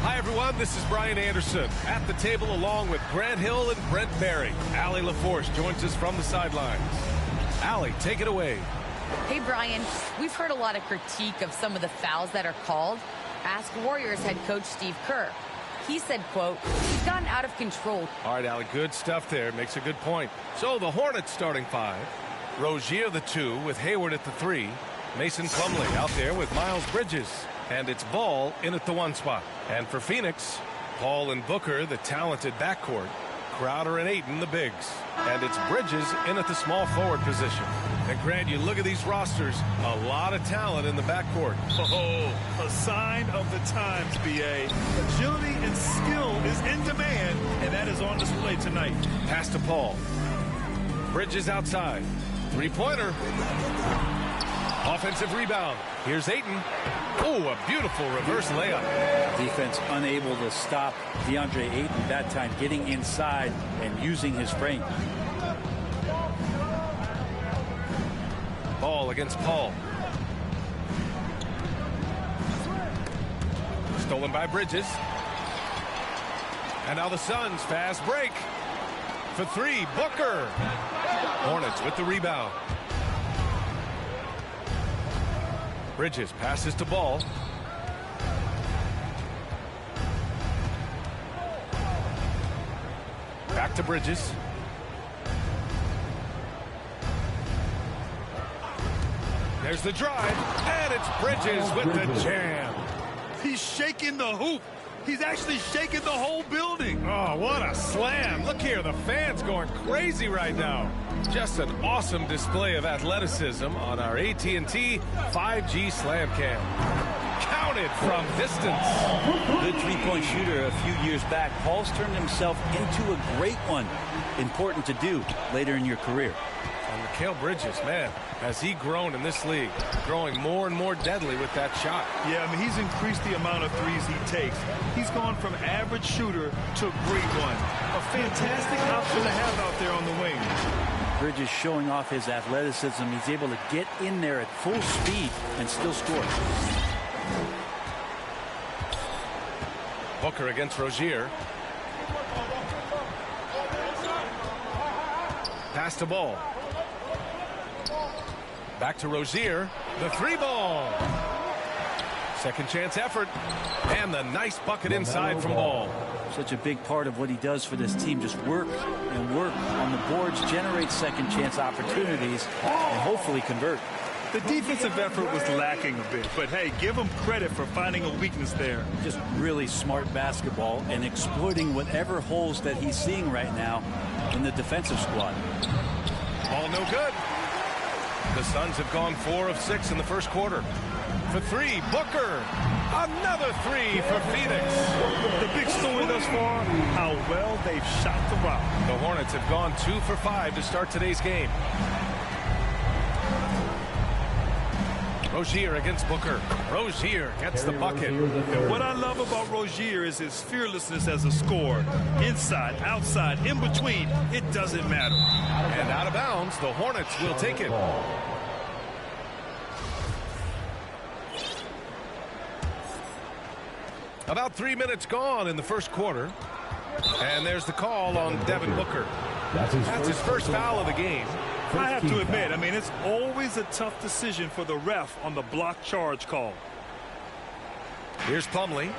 Hi, everyone. This is Brian Anderson at the table along with Grant Hill and Brent Barry. Allie LaForce joins us from the sidelines. Allie, take it away. Hey, Brian. We've heard a lot of critique of some of the fouls that are called. Ask Warriors head coach Steve Kerr. He said, quote, he's gotten out of control. All right, Allie, good stuff there. Makes a good point. So the Hornets starting five. Rozier the 2 with Hayward at the 3. Mason Plumlee out there with Miles Bridges. And it's Ball in at the 1 spot. And for Phoenix, Paul and Booker, the talented backcourt. Crowder and Ayton, the bigs. And it's Bridges in at the small forward position. And Grant, you look at these rosters, a lot of talent in the backcourt. Oh, a sign of the times, B.A. Agility and skill is in demand, and that is on display tonight. Pass to Paul. Bridges outside. Three-pointer. Offensive rebound. Here's Ayton. Oh, a beautiful reverse layup. Defense unable to stop DeAndre Ayton that time, getting inside and using his frame. Ball against Paul. Stolen by Bridges. And now the Suns fast break. For 3, Booker. Hornets with the rebound. Bridges passes to Ball. Back to Bridges. There's the drive, and it's Bridges with the jam. He's shaking the hoop. He's actually shaking the whole building. Oh, what a slam. Look here, the fans going crazy right now. Just an awesome display of athleticism on our AT&T 5G Slam Cam. Counted from distance. Good three-point shooter a few years back. Paul's turned himself into a great one. Important to do later in your career. And Mikal Bridges, man, has he grown in this league, growing more and more deadly with that shot. Yeah, I mean, he's increased the amount of threes he takes. He's gone from average shooter to great one. A fantastic option to have out there on the wing. Bridges showing off his athleticism. He's able to get in there at full speed and still score. Booker against Rozier. Pass to Ball. Back to Rozier. The 3-ball. Second chance effort. And the nice bucket inside from Ball. Such a big part of what he does for this team. Just work and work on the boards, generate second chance opportunities, and hopefully convert. The defensive effort was lacking a bit, but hey, give him credit for finding a weakness there. Just really smart basketball and exploiting whatever holes that he's seeing right now in the defensive squad. Ball no good. The Suns have gone 4 of 6 in the first quarter. For 3, Booker. Another 3 for Phoenix. The big story thus far, how well they've shot the rock. The Hornets have gone 2 for 5 to start today's game. Rozier against Booker. Rozier gets the bucket. And what I love about Rozier is his fearlessness as a scorer. Inside, outside, in between, it doesn't matter. And out of bounds, the Hornets will take it. About 3 minutes gone in the first quarter. And there's the call on Devin Booker. That's his first foul of the game. I have to admit, I mean, it's always a tough decision for the ref on the block charge call. Here's Plumlee.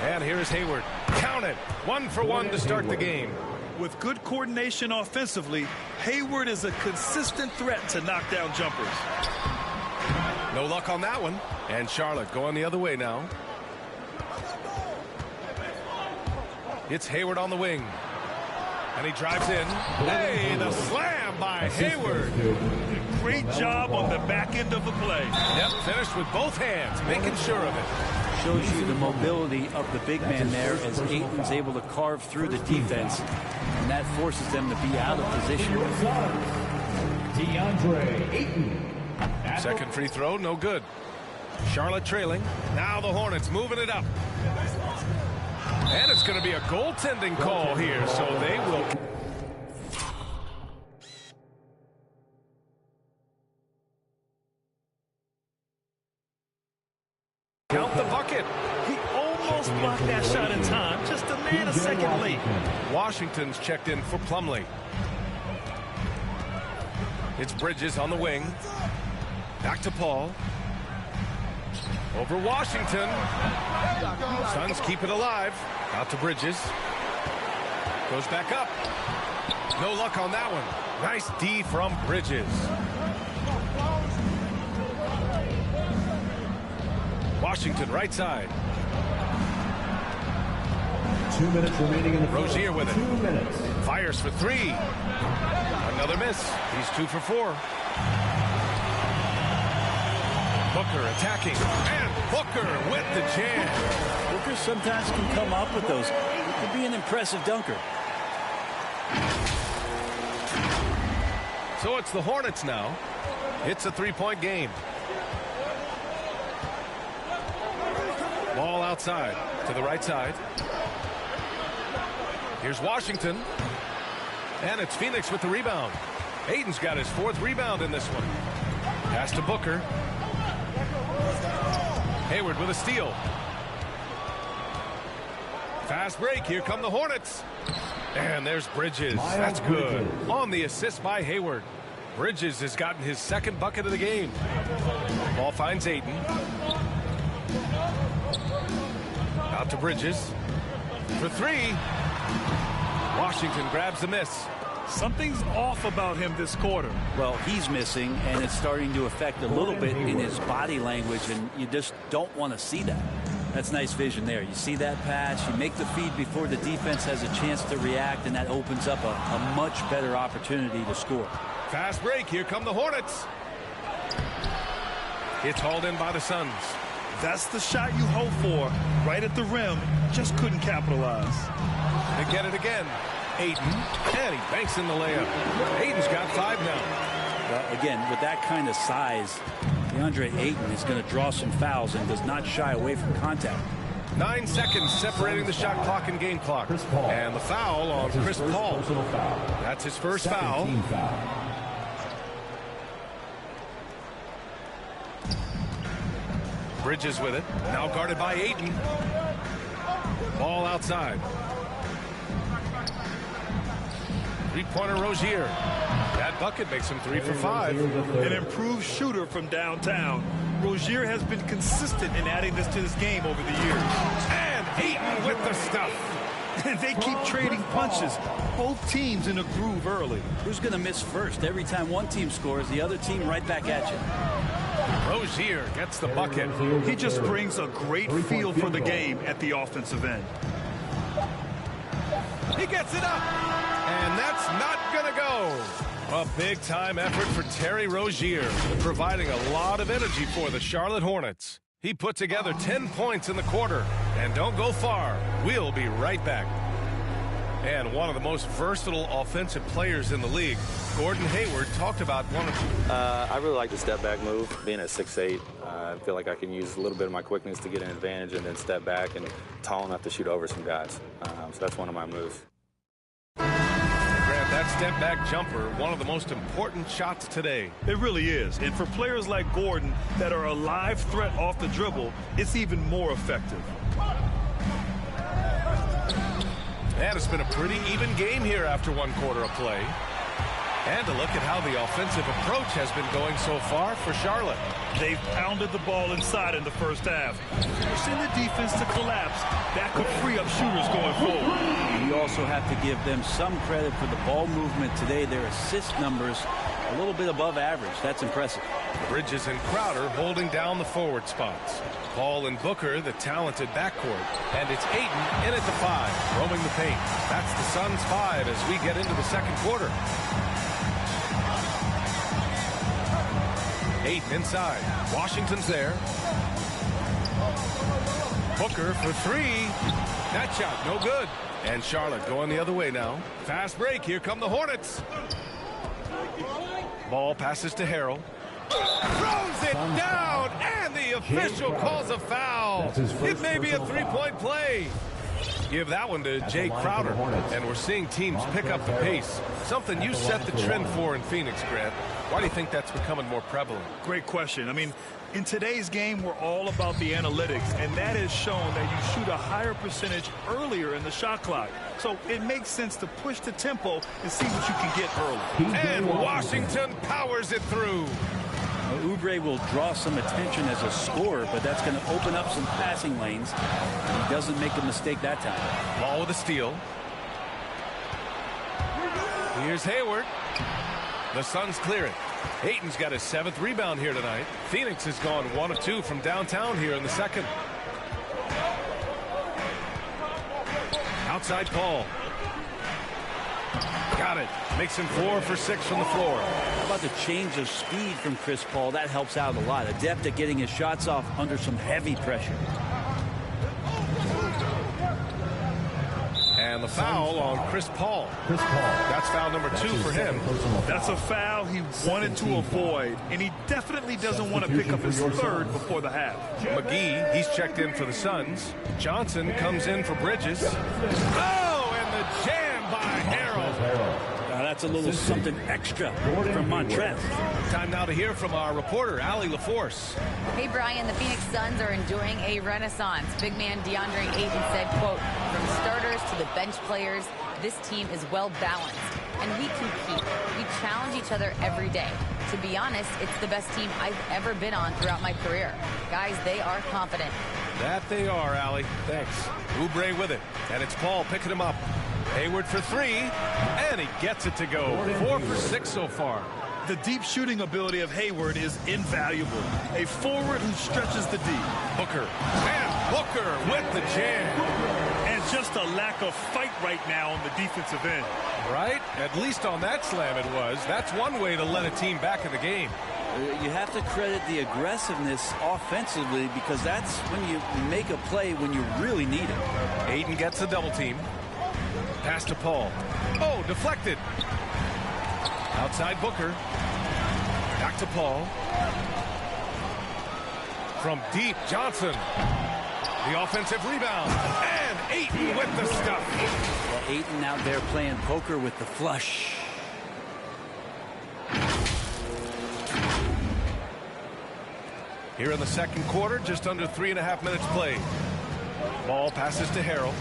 And here's Hayward. Count it. 1 for 1 to start the game. With good coordination offensively, Hayward is a consistent threat to knock down jumpers. No luck on that one. And Charlotte going the other way now. It's Hayward on the wing. And he drives in. Hey, the slam by Hayward. Great job on the back end of the play. Yep, finished with both hands, making sure of it. Shows you the mobility of the big man there as Ayton's able to carve through the defense. And that forces them to be out of position. DeAndre Ayton. Second free throw, no good. Charlotte trailing. Now the Hornets moving it up. And it's going to be a goaltending call here, so they will bucket. He almost blocked that shot in time. Just a man a second late. Washington's checked in for Plumlee. It's Bridges on the wing. Back to Paul. Over Washington. Suns keep it alive. Out to Bridges. Goes back up. No luck on that one. Nice D from Bridges. Washington right side. 2 minutes remaining in the Rozier with it. 2 minutes. Fires for three. Another miss. He's 2 for 4. Booker attacking. And Booker with the jam. Booker sometimes can come up with those. He could be an impressive dunker. So it's the Hornets now. It's a 3-point game. Ball outside to the right side. Here's Washington. And it's Phoenix with the rebound. Ayton's got his 4th rebound in this one. Pass to Booker. Hayward with a steal. Fast break. Here come the Hornets. And there's Bridges. That's good. On the assist by Hayward. Bridges has gotten his 2nd bucket of the game. Ball finds Ayton. Out to Bridges. For 3. Washington grabs the miss. Something's off about him this quarter. Well, he's missing, and it's starting to affect a little bit in his body language, and you just don't want to see that. That's nice vision there. You see that pass, you make the feed before the defense has a chance to react, and that opens up a much better opportunity to score. Fast break. Here come the Hornets. It's hauled in by the Suns. That's the shot you hope for. Right at the rim. Just couldn't capitalize. They get it again. Ayton. And he banks in the layup. Ayton's got 5 now. Well, again, with that kind of size, DeAndre Ayton is going to draw some fouls and does not shy away from contact. 9 seconds separating the shot clock and game clock. And the foul on Chris Paul. That's his first foul. Bridges with it. Now guarded by Ayton. Ball outside. 3-pointer Rozier. That bucket makes him 3 for 5. An improved shooter from downtown. Rozier has been consistent in adding this to this game over the years. And Ayton with the stuff. And they keep trading punches. Both teams in a groove early. Who's going to miss first? Every time one team scores, the other team right back at you. Rozier gets the bucket. He just brings a great feel for the game at the offensive end. He gets it up. And that's not going to go. A big-time effort for Terry Rozier, providing a lot of energy for the Charlotte Hornets. He put together 10 points in the quarter. And don't go far. We'll be right back. And one of the most versatile offensive players in the league, Gordon Hayward, talked about one of I really like the step-back move. Being at 6'8", I feel like I can use a little bit of my quickness to get an advantage and then step back and tall enough to shoot over some guys. So that's one of my moves. Grant, that step-back jumper, one of the most important shots today. It really is. And for players like Gordon that are a live threat off the dribble, it's even more effective. And it's been a pretty even game here after 1 quarter of play. And to look at how the offensive approach has been going so far for Charlotte. They've pounded the ball inside in the first half. Forcing the defense to collapse, that could free up shooters going forward. You also have to give them some credit for the ball movement today. Their assist numbers a little bit above average. That's impressive. Bridges and Crowder holding down the forward spots. Paul and Booker, the talented backcourt. And it's Ayton in at the 5, roaming the paint. That's the Suns' 5 as we get into the second quarter. Ayton inside. Washington's there. Booker for 3. That shot no good. And Charlotte going the other way now. Fast break. Here come the Hornets. Ball passes to Harrell. Throws it down, and the official calls a foul. It may be a 3-point play. Give that one to Jay Crowder. And we're seeing teams pick up the pace. Something you set the trend for in Phoenix, Grant. Why do you think that's becoming more prevalent? Great question. I mean, in today's game, we're all about the analytics, and that has shown that you shoot a higher percentage earlier in the shot clock. So it makes sense to push the tempo and see what you can get early. And Washington powers it through. Oubre will draw some attention as a scorer, but that's going to open up some passing lanes. He doesn't make a mistake that time. Ball with a steal. Here's Hayward. The Suns clear it. Ayton's got his 7th rebound here tonight. Phoenix has gone 1 of 2 from downtown here in the second. Outside Paul. Got it. Makes him 4 for 6 from the floor. How about the change of speed from Chris Paul? That helps out a lot. Adept at getting his shots off under some heavy pressure. And the foul on Chris Paul. That's foul number 2 for him. That's a foul he wanted to avoid, and he definitely doesn't want to pick up his 3rd before the half. McGee, he's checked in for the Suns. Johnson comes in for Bridges. Oh, and the jam by Harrell. That's a little something extra from Montrez. Time now to hear from our reporter, Allie LaForce. Hey, Brian, the Phoenix Suns are enjoying a renaissance. Big man DeAndre Ayton said, quote, from starters to the bench players, this team is well balanced. And we compete. We challenge each other every day. To be honest, it's the best team I've ever been on throughout my career. Guys, they are confident. That they are, Allie. Thanks. Oubre with it. And it's Paul picking him up. Hayward for 3, and he gets it to go. 4 for 6 so far. The deep shooting ability of Hayward is invaluable. A forward who stretches the deep. Booker. And Booker with the jam. And just a lack of fight right now on the defensive end. Right? At least on that slam it was. That's one way to let a team back in the game. You have to credit the aggressiveness offensively because that's when you make a play when you really need it. Ayton gets a double team. Pass to Paul. Oh, deflected. Outside Booker. Back to Paul. From deep, Johnson. The offensive rebound. And Ayton with the stuff. Well, Ayton out there playing poker with the flush. Here in the second quarter, just under 3.5 minutes played. Ball passes to Harrell.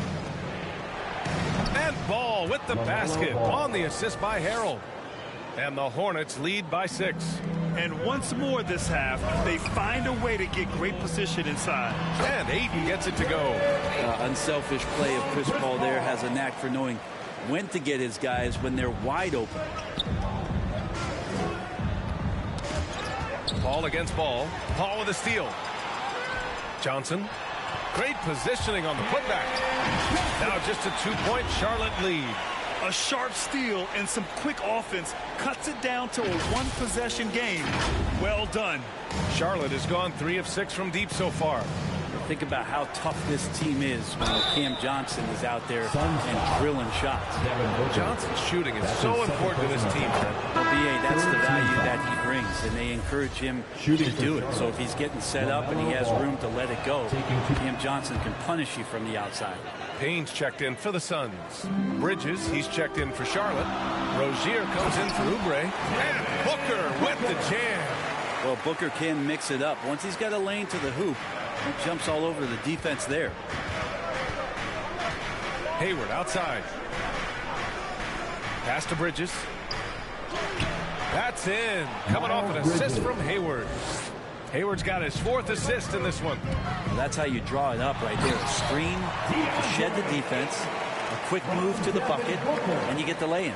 And Ball with the basket on the assist by Harrell. And the Hornets lead by 6. And once more this half, they find a way to get great position inside. And Ayton gets it to go. Unselfish play of Chris Paul there, has a knack for knowing when to get his guys when they're wide open. Paul against Ball. Paul with a steal. Johnson. Great positioning on the putback. Now just a 2-point Charlotte lead. A sharp steal and some quick offense cuts it down to a 1-possession game. Well done. Charlotte has gone 3 of 6 from deep so far. Think about how tough this team is when Cam Johnson is out there and drilling shots. Johnson's shooting is so important to this team. Well, BA, that's the value that he brings, and they encourage him to do it. So if he's getting set up and he has room to let it go, Cam Johnson can punish you from the outside. Payne's checked in for the Suns. Bridges, he's checked in for Charlotte. Rozier comes in for Oubre. And Booker with the jam. Well, Booker can mix it up. Once he's got a lane to the hoop, he jumps all over the defense there. Hayward outside. Pass to Bridges. That's in. Coming off an assist from Hayward. Hayward's got his 4th assist in this one. Well, that's how you draw it up right there. A screen, shed the defense, a quick move to the bucket, and you get the lay-in.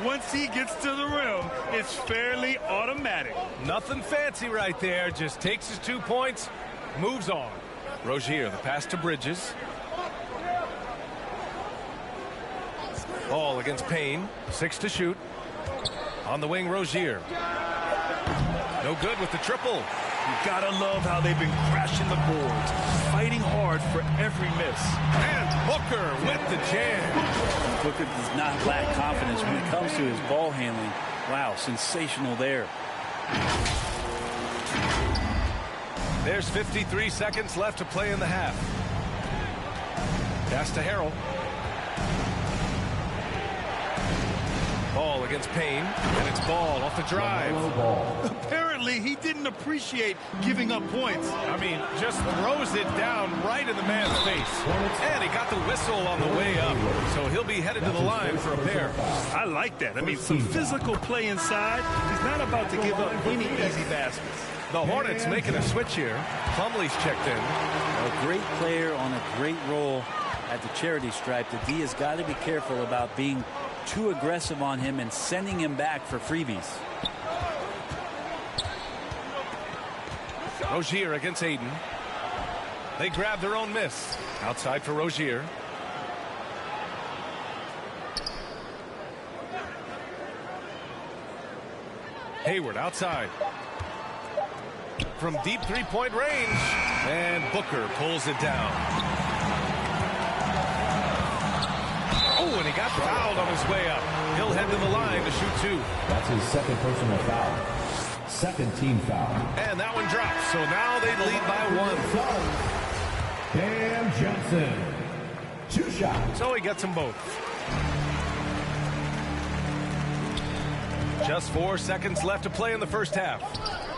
Once he gets to the rim, it's fairly automatic. Nothing fancy right there. Just takes his 2 points, moves on. Rozier, the pass to Bridges. Ball against Payne. 6 to shoot. On the wing, Rozier. No good with the triple. You gotta love how they've been crashing the boards, fighting hard for every miss. And Booker with the jam. Booker does not lack confidence when it comes to his ball handling. Wow, sensational there. There's 53 seconds left to play in the half. Pass to Harrell. Ball against Payne, and it's Ball off the drive. Apparently, he didn't appreciate giving up points. I mean, just throws it down right in the man's face. And he got the whistle on the way up, so he'll be headed to the line for a pair. I like that. I mean, some physical play inside. He's not about to give up any easy baskets. The Hornets making a switch here. Plumlee's checked in. A great player on a great role at the charity stripe. The D has got to be careful about being too aggressive on him and sending him back for freebies. Rozier against Aiden. They grab their own miss. Outside for Rozier. Hayward outside. From deep three-point range. And Booker pulls it down. Oh, and he got fouled on his way up. He'll head to the line to shoot two. That's his second personal foul. Second team foul. And that one drops, so now they lead by one. Cam Johnson. 2 shots. So he gets them both. Just 4 seconds left to play in the first half.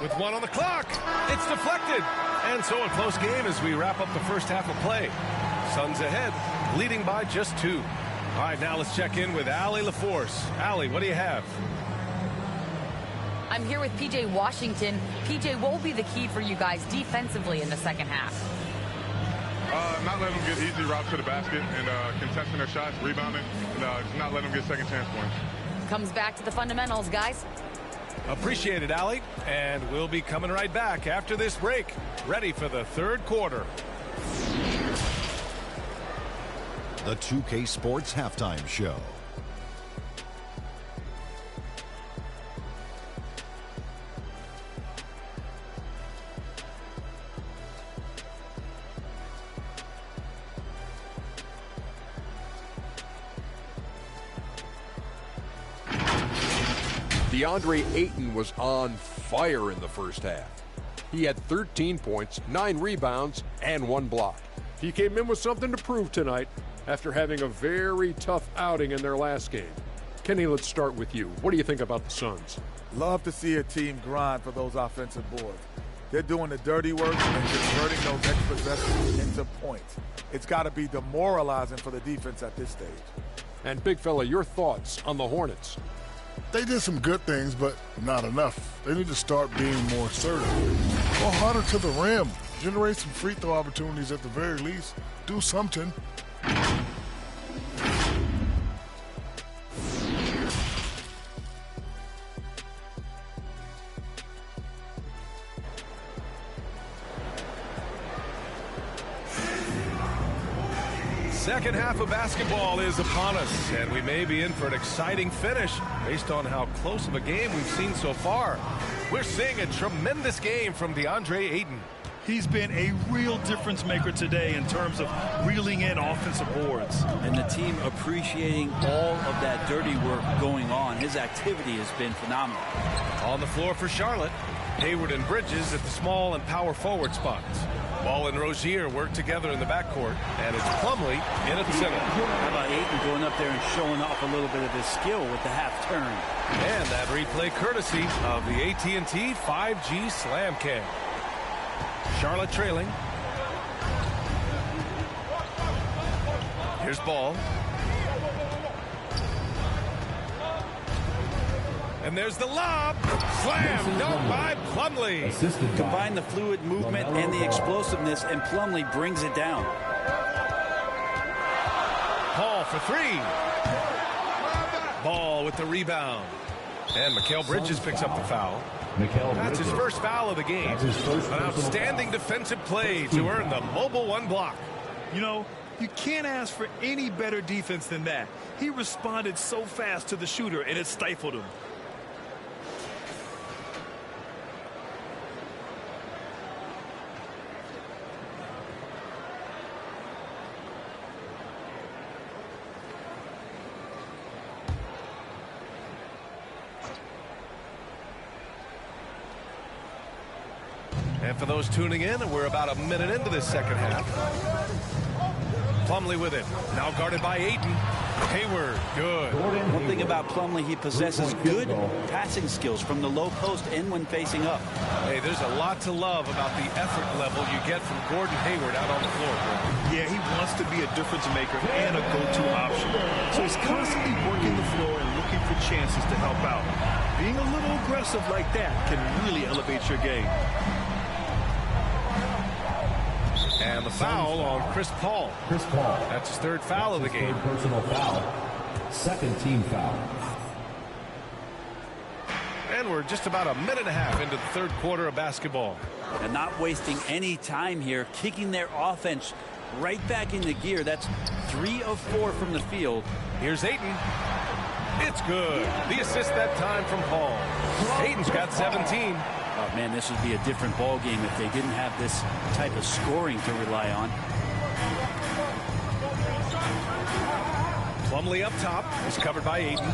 With 1 on the clock, it's deflected. And so a close game as we wrap up the first half of play. Suns ahead, leading by just 2. All right, now let's check in with Allie LaForce. Allie, what do you have? I'm here with P.J. Washington. P.J., what will be the key for you guys defensively in the second half? Not letting them get easy routes to the basket and contesting their shots, rebounding, and just not letting them get second chance points. Comes back to the fundamentals, guys. Appreciate it, Allie. And we'll be coming right back after this break. Ready for the third quarter. The 2K Sports Halftime Show. DeAndre Ayton was on fire in the first half. He had 13 points, 9 rebounds, and 1 block. He came in with something to prove tonight after having a very tough outing in their last game. Kenny, let's start with you. What do you think about the Suns? Love to see a team grind for those offensive boards. They're doing the dirty work and converting those extra possessions into points. It's got to be demoralizing for the defense at this stage. And big fella, your thoughts on the Hornets? They did some good things, but not enough. They need to start being more assertive. Go harder to the rim. Generate some free throw opportunities at the very least. Do something. Second half of basketball is upon us, and we may be in for an exciting finish based on how close of a game we've seen so far. We're seeing a tremendous game from DeAndre Ayton. He's been a real difference maker today in terms of reeling in offensive boards. And the team appreciating all of that dirty work going on. His activity has been phenomenal. On the floor for Charlotte, Hayward and Bridges at the small and power forward spots. Ball and Rozier work together in the backcourt, and it's Plumlee in at the center. How about Ayton going up there and showing off a little bit of his skill with the half turn? And that replay courtesy of the AT&T 5G Slam Cam. Charlotte trailing. Here's Ball. And there's the lob. Slam dunk by Plumlee. Combine the fluid movement and the explosiveness, and Plumlee brings it down. Paul for 3. Ball with the rebound. And Mikal Bridges picks up the foul. That's his first foul of the game. An outstanding defensive play to earn the mobile 1 block. You know, you can't ask for any better defense than that. He responded so fast to the shooter, and it stifled him. And for those tuning in, we're about a minute into this second half. Plumlee with it. Now guarded by Ayton. Hayward, good. One thing about Plumlee, he possesses good passing skills from the low post and when facing up. Hey, there's a lot to love about the effort level you get from Gordon Hayward out on the floor. Yeah, he wants to be a difference maker and a go-to option. So he's constantly working the floor and looking for chances to help out. Being a little aggressive like that can really elevate your game. And the foul on Chris Paul. That's his third foul of the game. Personal foul. Second team foul. And we're just about a minute and a half into the third quarter of basketball. And not wasting any time here, kicking their offense right back into gear. That's 3 of 4 from the field. Here's Ayton. It's good. The assist that time from Paul. Ayton's got 17. Oh, man, this would be a different ball game if they didn't have this type of scoring to rely on. Plumlee up top is covered by Ayton.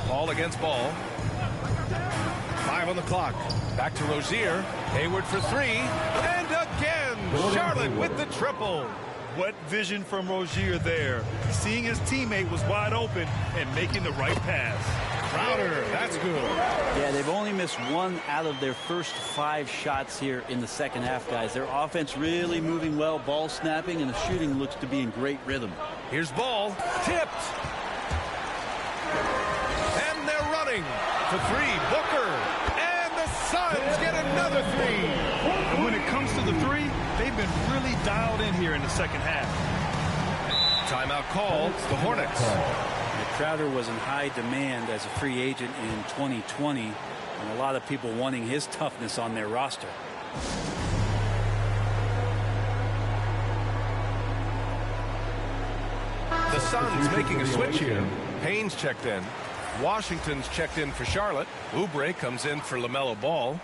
Ball against ball. 5 on the clock. Back to Rozier. Hayward for 3. And again, Charlotte with the triple. What vision from Rozier there. Seeing his teammate was wide open and making the right pass. Crowder, that's good. Yeah, they've only missed 1 out of their first 5 shots here in the second half, guys. Their offense really moving well, ball snapping, and the shooting looks to be in great rhythm. Here's ball, tipped. And they're running for 3. Booker. And the Suns get another 3. And when it comes to the 3, they've been really dialed in here in the second half. Timeout called. The Hornets. Crowder was in high demand as a free agent in 2020, and a lot of people wanting his toughness on their roster. The Suns making a switch here. Payne's checked in. Washington's checked in for Charlotte. Oubre comes in for LaMelo Ball.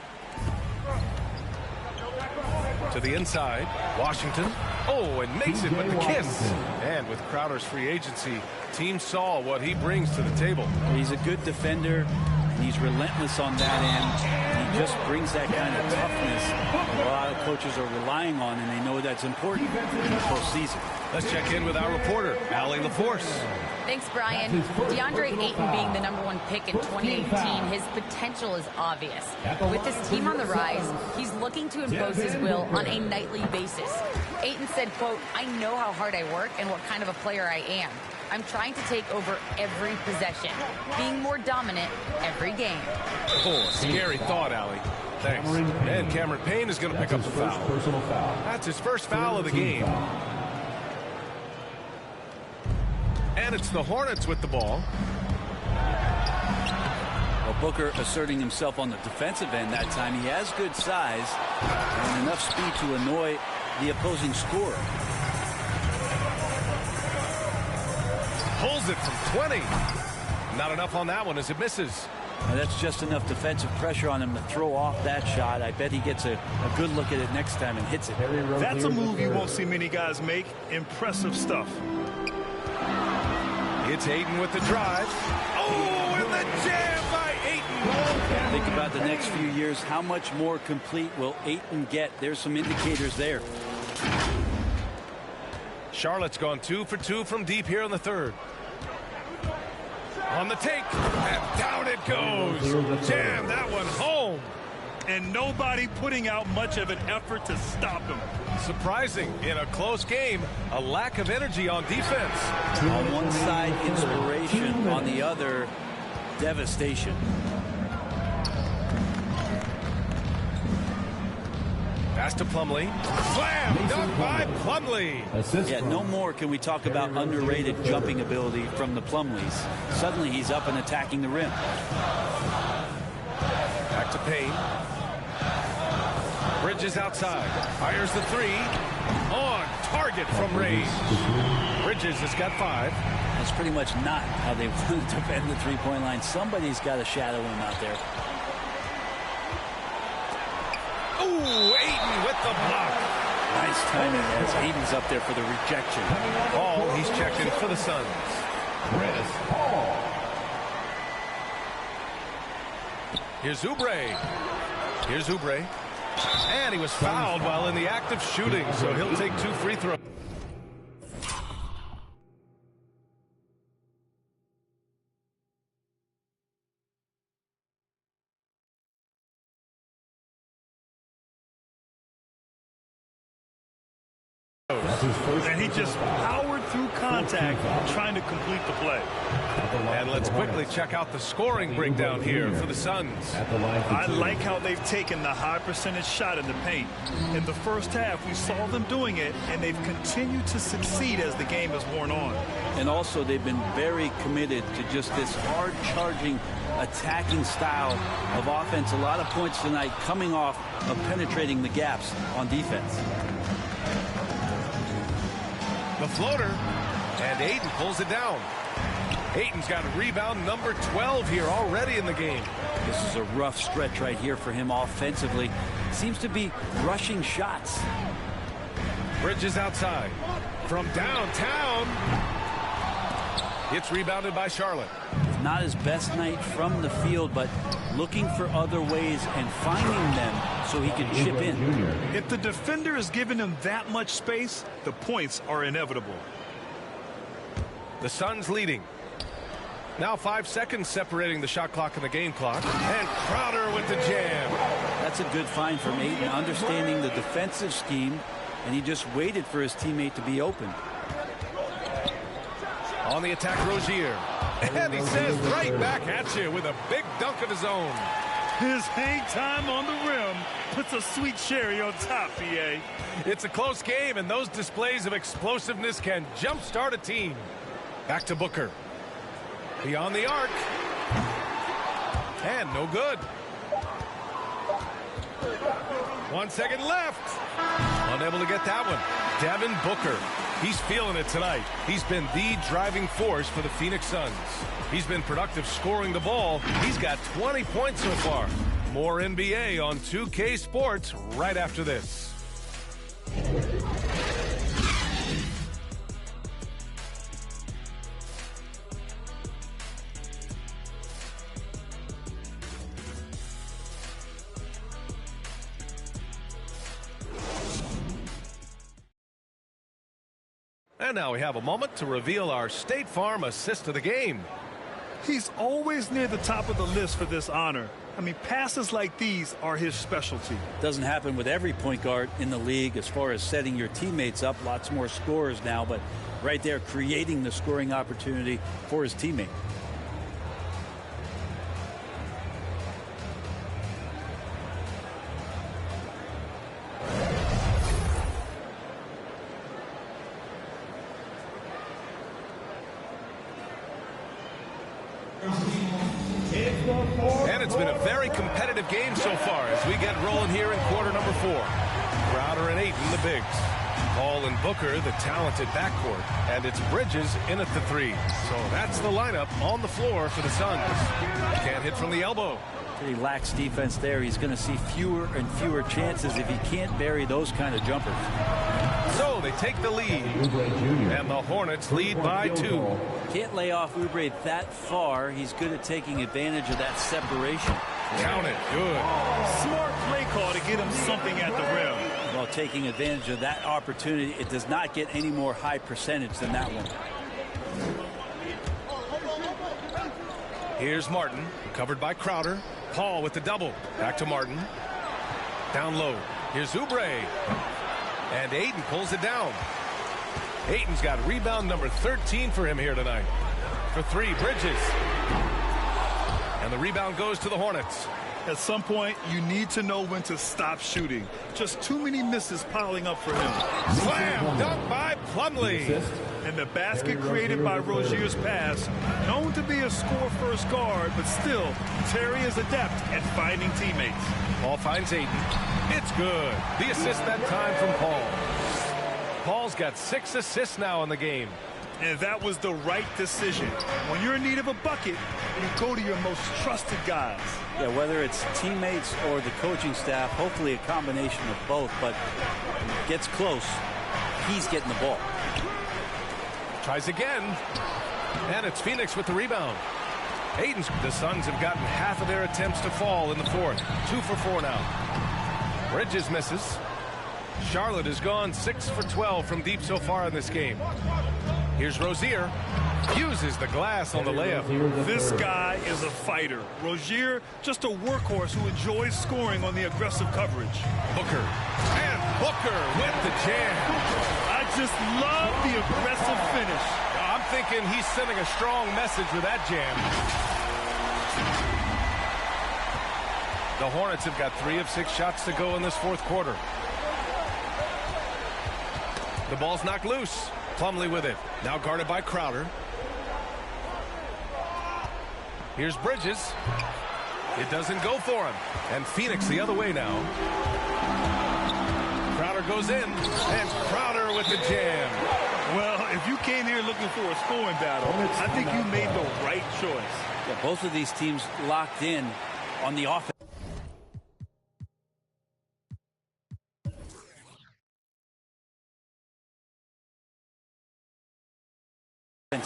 To the inside. Washington. Oh, and Mason with the kiss. And with Crowder's free agency, team saw what he brings to the table. He's a good defender, and he's relentless on that end. He just brings that kind of toughness that a lot of coaches are relying on, and they know that's important in the postseason. Let's check in with our reporter, Allie LaForce. Thanks, Brian. DeAndre Ayton being the #1 pick in 2018, his potential is obvious. With his team on the rise, he's looking to impose his will on a nightly basis. Ayton said, quote, "I know how hard I work and what kind of a player I am. I'm trying to take over every possession, being more dominant every game." Oh, scary thought, Allie. Thanks. And Cameron Payne is going to pick up the foul. That's his first foul of the game. And it's the Hornets with the ball. Well, Booker asserting himself on the defensive end that time. He has good size and enough speed to annoy the opposing scorer. Pulls it from 20. Not enough on that one as it misses. Now that's just enough defensive pressure on him to throw off that shot. I bet he gets a good look at it next time and hits it. That's a move you won't see many guys make. Impressive stuff. It's Ayton with the drive. Oh, and the jam by Ayton. Think about the next few years. How much more complete will Ayton get? There's some indicators there. Charlotte's gone 2 for 2 from deep here in the third. On the take, and down it goes. Jam that one home. And nobody putting out much of an effort to stop him. Surprising in a close game, a lack of energy on defense. On one side, inspiration. On the other, devastation. Pass to Plumlee. Slam! Dunk by Plumlee. Yeah, no more can we talk about underrated jumping ability from the Plumlees. Suddenly he's up and attacking the rim. Back to Payne. Bridges outside. Fires the 3. On target from range. Bridges has got 5. That's pretty much not how they want to defend the three-point line. Somebody's got to shadow him out there. Ooh, Ayton with the block. Nice timing as Ayton's up there for the rejection. Ball, he's checked in for the Suns. Chris Paul. Here's Oubre. Here's Oubre. And he was fouled while in the act of shooting, so he'll take 2 free throws. And he just powered through contact trying to complete the play. And let's quickly check out the scoring breakdown here for the Suns. I like how they've taken the high percentage shot in the paint. In the first half, we saw them doing it, and they've continued to succeed as the game has worn on. And also, they've been very committed to just this hard-charging, attacking style of offense. A lot of points tonight coming off of penetrating the gaps on defense. The floater, and Ayton pulls it down. Ayton's got rebound number 12 here already in the game. This is a rough stretch right here for him offensively. Seems to be rushing shots. Bridges outside. From downtown. It's rebounded by Charlotte. Not his best night from the field, but looking for other ways and finding them so he can chip in. If the defender is giving him that much space, the points are inevitable. The Suns leading. Now 5 seconds separating the shot clock and the game clock. And Crowder with the jam. That's a good find from Ayton, understanding the defensive scheme, and he just waited for his teammate to be open. On the attack, Rozier. And he says right back at you with a big dunk of his own. His hang time on the rim puts a sweet cherry on top, PA. It's a close game, and those displays of explosiveness can jumpstart a team. Back to Booker. Beyond the arc. And no good. 1 second left. Unable to get that one. Devin Booker. He's feeling it tonight. He's been the driving force for the Phoenix Suns. He's been productive scoring the ball. He's got 20 points so far. More NBA on 2K Sports right after this. And now we have a moment to reveal our State Farm assist of the game. He's always near the top of the list for this honor. I mean, passes like these are his specialty. Doesn't happen with every point guard in the league as far as setting your teammates up. Lots more scorers now, but right there creating the scoring opportunity for his teammate. And it's been a very competitive game so far as we get rolling here in quarter number 4. Crowder and Ayton, the bigs. Paul and Booker, the talented backcourt. And it's Bridges in at the 3. So that's the lineup on the floor for the Suns. Can't hit from the elbow. He lacks defense there. He's going to see fewer and fewer chances if he can't bury those kind of jumpers. So they take the lead. And the Hornets lead by 2. Can't lay off Oubre that far. He's good at taking advantage of that separation. Count it. Good. Smart play call to get him something at the rim. Well, taking advantage of that opportunity, it does not get any more high percentage than that one. Here's Martin, covered by Crowder. Paul with the double. Back to Martin. Down low. Here's Oubre. And Ayton pulls it down. Ayton's got rebound number 13 for him here tonight. For 3, Bridges. And the rebound goes to the Hornets. At some point, you need to know when to stop shooting. Just too many misses piling up for him. Slam dunk by Plumlee. And the basket created by Rozier's pass, known to be a score-first guard, but still, Terry is adept at finding teammates. Paul finds Ayton. It's good. The assist that time from Paul. Paul's got 6 assists now in the game. And that was the right decision. When you're in need of a bucket, you go to your most trusted guys. Yeah, whether it's teammates or the coaching staff, hopefully a combination of both, but when it gets close, he's getting the ball. Tries again. And it's Phoenix with the rebound. The Suns have gotten half of their attempts to fall in the 4th. 2 for 4 now. Bridges misses. Charlotte has gone 6 for 12 from deep so far in this game. Here's Rozier. Uses the glass on the layup. This guy is a fighter. Rozier, just a workhorse who enjoys scoring on the aggressive coverage. Booker. And Booker with the jam. I Just love the aggressive finish. I'm thinking he's sending a strong message with that jam. The Hornets have got 3 of 6 shots to go in this fourth quarter. The ball's knocked loose. Plumlee with it. Now guarded by Crowder. Here's Bridges. It doesn't go for him. And Phoenix the other way now. Crowder goes in. And Crowder with the jam. Well, if you came here looking for a scoring battle, I think you made the right choice. Yeah, both of these teams locked in on the offense.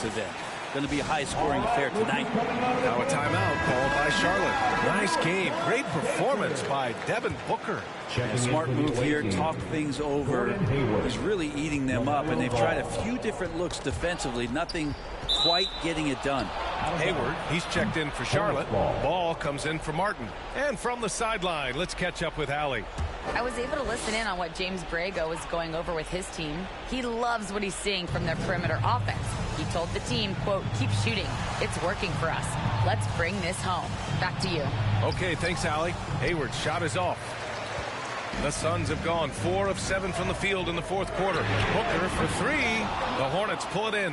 Event. Going to be a high-scoring affair tonight. Now a timeout called by Charlotte. Nice game. Great performance by Devin Booker. A smart move here. Talk things over. He's really eating them up, and they've tried a few different looks defensively. Nothing quite getting it done. Hayward, he's checked in for Charlotte. Ball comes in for Martin. And from the sideline, let's catch up with Allie. I was able to listen in on what James Borrego was going over with his team. He loves what he's seeing from their perimeter offense. He told the team, quote, keep shooting. It's working for us. Let's bring this home. Back to you. Okay, thanks, Allie. Hayward's shot is off. The Suns have gone 4 of 7 from the field in the fourth quarter. Booker for 3. The Hornets pull it in.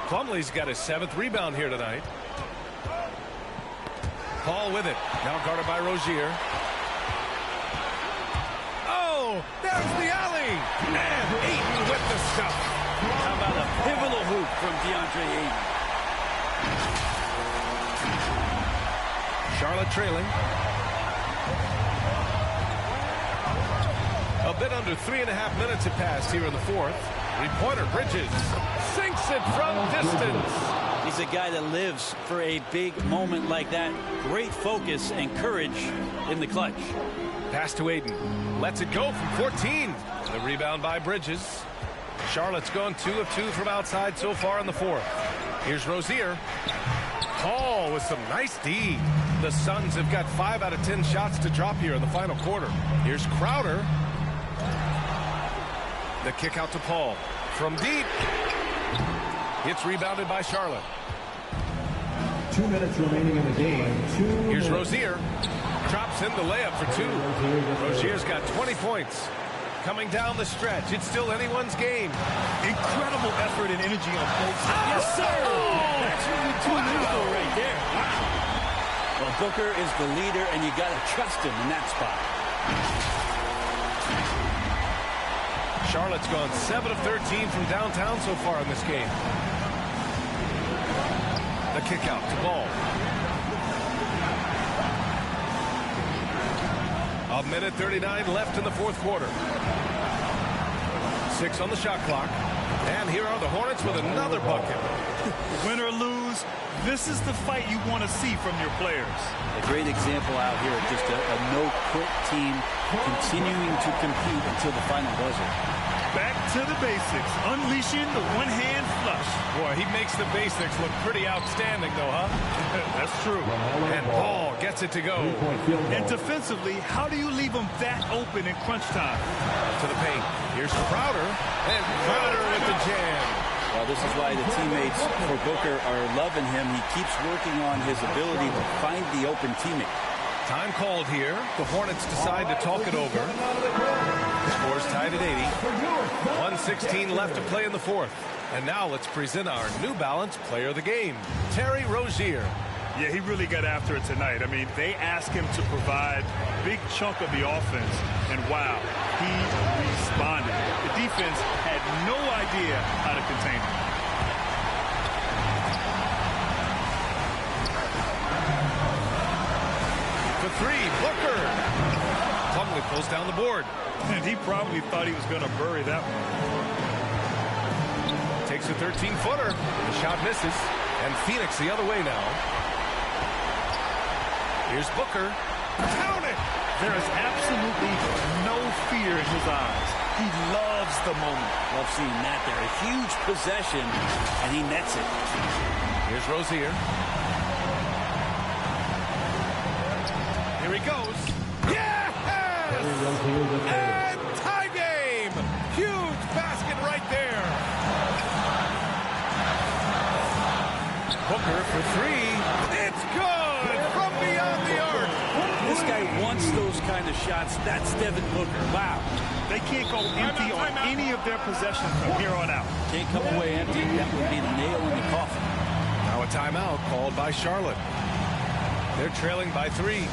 Plumlee's got his 7th rebound here tonight. Paul with it. Now guarded by Rozier. Oh, there's the alley. And Ayton with the stuff. How about a pivotal hoop from DeAndre Ayton? Charlotte trailing. A bit under 3.5 minutes have passed here in the fourth. Three-pointer Bridges sinks it from distance. He's a guy that lives for a big moment like that. Great focus and courage in the clutch. Pass to Ayton. Lets it go from 14. The rebound by Bridges. Charlotte's gone 2 of 2 from outside so far in the fourth. Here's Rozier. Paul with some nice D. The Suns have got 5 out of 10 shots to drop here in the final quarter. Here's Crowder. The kick out to Paul. From deep. It's rebounded by Charlotte. 2 minutes remaining in the game. Here's Rozier. Drops in the layup for 2. Rozier's got 20 points. Coming down the stretch. It's still anyone's game. Incredible effort and energy on both sides. Yes, sir! That's really tune in for right there. Wow. Well, Booker is the leader, and you got to trust him in that spot. Charlotte's gone 7 of 13 from downtown so far in this game. The kick out to Ball. A minute 39 left in the fourth quarter. 6 on the shot clock. And here are the Hornets with another bucket. Win or lose, this is the fight you want to see from your players. A great example out here of just a no-quit team continuing to compete until the final buzzer. Back to the basics, unleashing the one-hand flush. Boy, he makes the basics look pretty outstanding, though, huh? That's true. And Paul gets it to go. And defensively, how do you leave them that open in crunch time? To the paint. Here's Crowder. And Crowder with the jam. Well, this is why the teammates for Booker are loving him. He keeps working on his ability to find the open teammate. Time called here. The Hornets decide to talk it over. Scores tied at 80. 1:16 left to play in the fourth. And now let's present our New Balance player of the game, Terry Rozier. Yeah, he really got after it tonight. I mean, they asked him to provide a big chunk of the offense, and wow, he responded. The defense had no idea how to contain him. For 3, Booker. Plumlee pulls down the board. And he probably thought he was going to bury that one. Takes a 13-footer. The shot misses. And Phoenix the other way now. Here's Booker. Count it! There is absolutely no fear in his eyes. He loves the moment. Love seeing that there. A huge possession, and he nets it. Here's Rozier. Here he goes. Yes! And tie game! Huge basket right there. Booker for three. It's good from beyond the arc. This guy wants those kind of shots. That's Devin Booker. Wow. They can't go empty on any of their possessions from here on out. Can't come away empty. That would be the nail in the coffin. Now a timeout called by Charlotte. They're trailing by 3.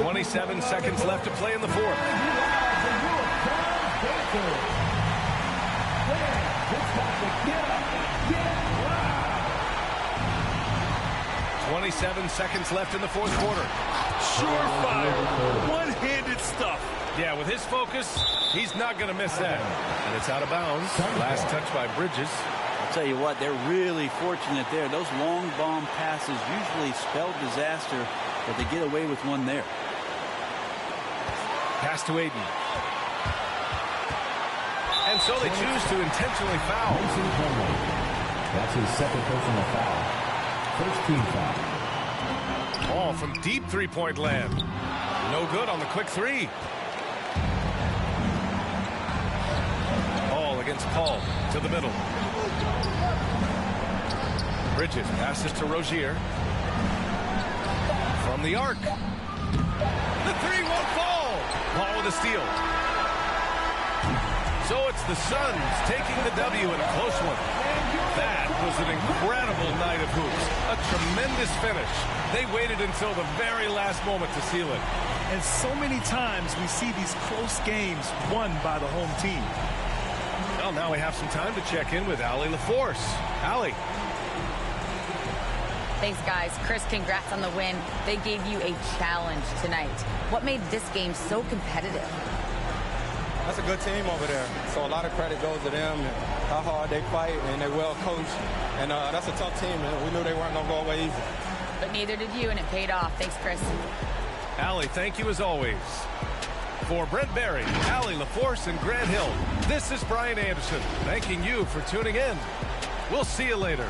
27 seconds left to play in the fourth. 27 seconds left in the fourth quarter. Surefire, one-handed stuff. Yeah, with his focus, he's not going to miss that. And it's out of bounds. Last touch by Bridges. I'll tell you what, they're really fortunate there. Those long bomb passes usually spell disaster, but they get away with one there. Pass to Aiden. And so they choose to intentionally foul. That's his second personal foul. First team foul. Ball from deep three-point land. No good on the quick three. Ball against Paul to the middle. Bridges passes to Rozier. From the arc. The three won't fall. Paul with a steal. So it's the Suns taking the W in a close one. That was an incredible night of hoops. A tremendous finish. They waited until the very last moment to seal it. And so many times we see these close games won by the home team. Well, now we have some time to check in with Allie LaForce. Allie. Thanks, guys. Chris, congrats on the win. They gave you a challenge tonight. What made this game so competitive? That's a good team over there. So a lot of credit goes to them and how hard they fight, and they're well coached. And that's a tough team, and we knew they weren't going to go away easy. But neither did you, and it paid off. Thanks, Chris. Allie, thank you as always. For Brent Barry, Allie LaForce, and Grant Hill, this is Brian Anderson, thanking you for tuning in. We'll see you later.